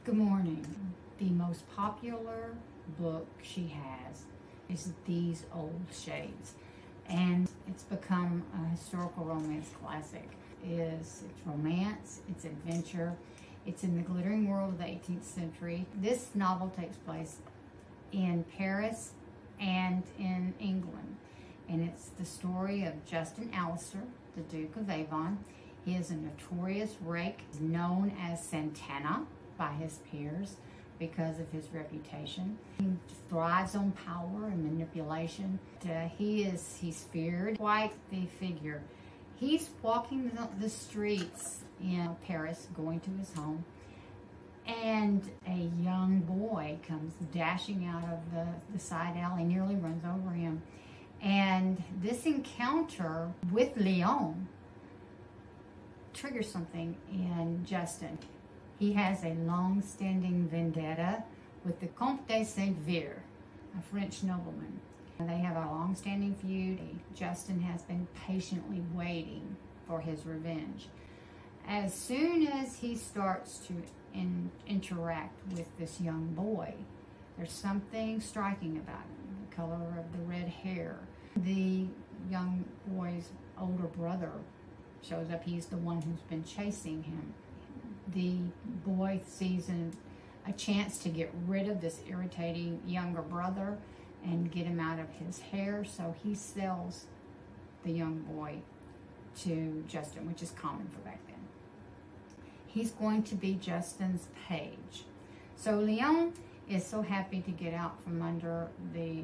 Good morning. The most popular book she has is These Old Shades, and it's become a historical romance classic. It's romance, it's adventure, it's in the glittering world of the 18th century. This novel takes place in Paris and in England, and it's the story of Justin Allister, the Duke of Avon. He is a notorious rake, known as Santana by his peers because of his reputation. He thrives on power and manipulation. He's feared, quite the figure. He's walking the streets in Paris, going to his home, and a young boy comes dashing out of the side alley, nearly runs over him. And this encounter with Leon triggers something in Justin. He has a long-standing vendetta with the Comte de Saint-Vire, a French nobleman. They have a long-standing feud. Justin has been patiently waiting for his revenge. As soon as he starts to interact with this young boy, there's something striking about him. The color of the red hair. The young boy's older brother shows up. He's the one who's been chasing him. The boy sees a chance to get rid of this irritating younger brother and get him out of his hair, so he sells the young boy to Justin, which is common for back then. He's going to be Justin's page. So Leon is so happy to get out from under the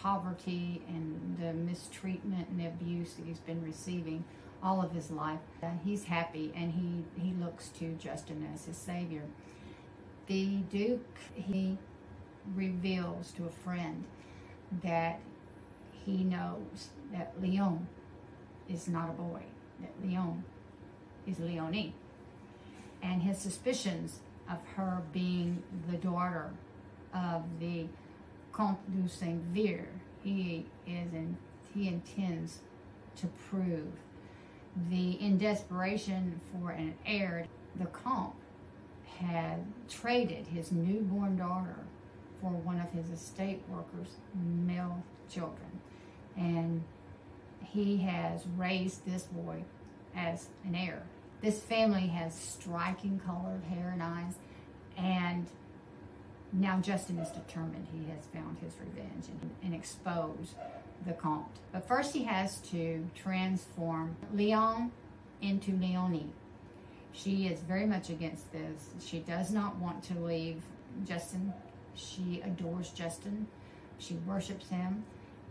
poverty and the mistreatment and the abuse that he's been receiving all of his life. He's happy, and he looks to Justin as his savior. The Duke, he reveals to a friend that he knows that Leon is not a boy, that Leon is Leonie. And his suspicions of her being the daughter of the Comte de Saint-Vire, he intends to prove. In desperation for an heir, the Comte had traded his newborn daughter for one of his estate workers' male children. And he has raised this boy as an heir. This family has striking colored hair and eyes, and now Justin is determined. He has found his revenge and expose the Comte. But first he has to transform Leon into Leonie. She is very much against this. She does not want to leave Justin. She adores Justin. She worships him.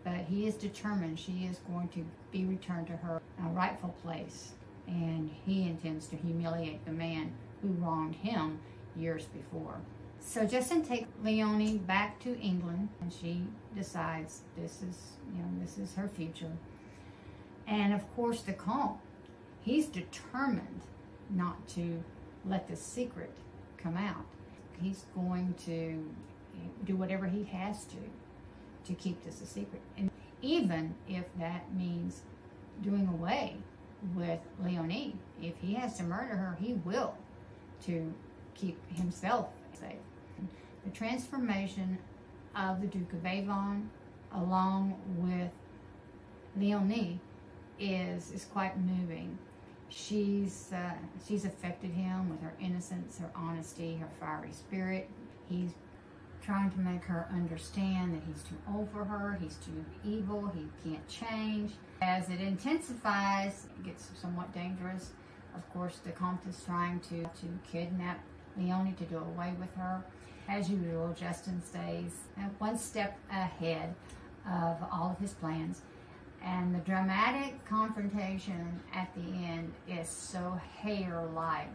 But he is determined she is going to be returned to her rightful place. And he intends to humiliate the man who wronged him years before. So Justin takes Leonie back to England, and she decides this is her future. And of course the Comte, he's determined not to let the secret come out. He's going to do whatever he has to keep this a secret. And even if that means doing away with Leonie, if he has to murder her, he will, to keep himself safe. The transformation of the Duke of Avon along with Leonie is quite moving. She's affected him with her innocence, her honesty, her fiery spirit. He's trying to make her understand that he's too old for her, he's too evil, he can't change. As it intensifies, it gets somewhat dangerous. Of course, the Comte is trying to kidnap Leonie, to do away with her. As usual, Justin stays one step ahead of all of his plans. And the dramatic confrontation at the end is so Heyer-like.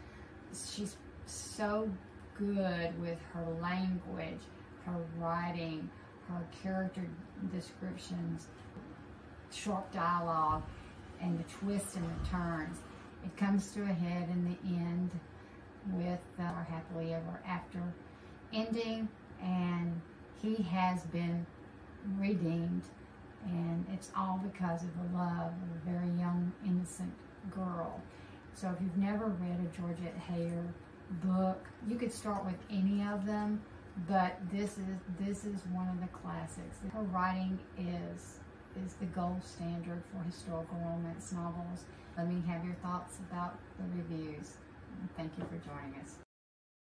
She's so good with her language, her writing, her character descriptions, short dialogue, and the twists and the turns. It comes to a head in the end with our happily ever after ending, and he has been redeemed, and it's all because of the love of a very young, innocent girl. So if you've never read a Georgette Heyer book. You could start with any of them, but this is one of the classics. Her writing is the gold standard for historical romance novels. Let me have your thoughts about the reviews. Thank you for joining us.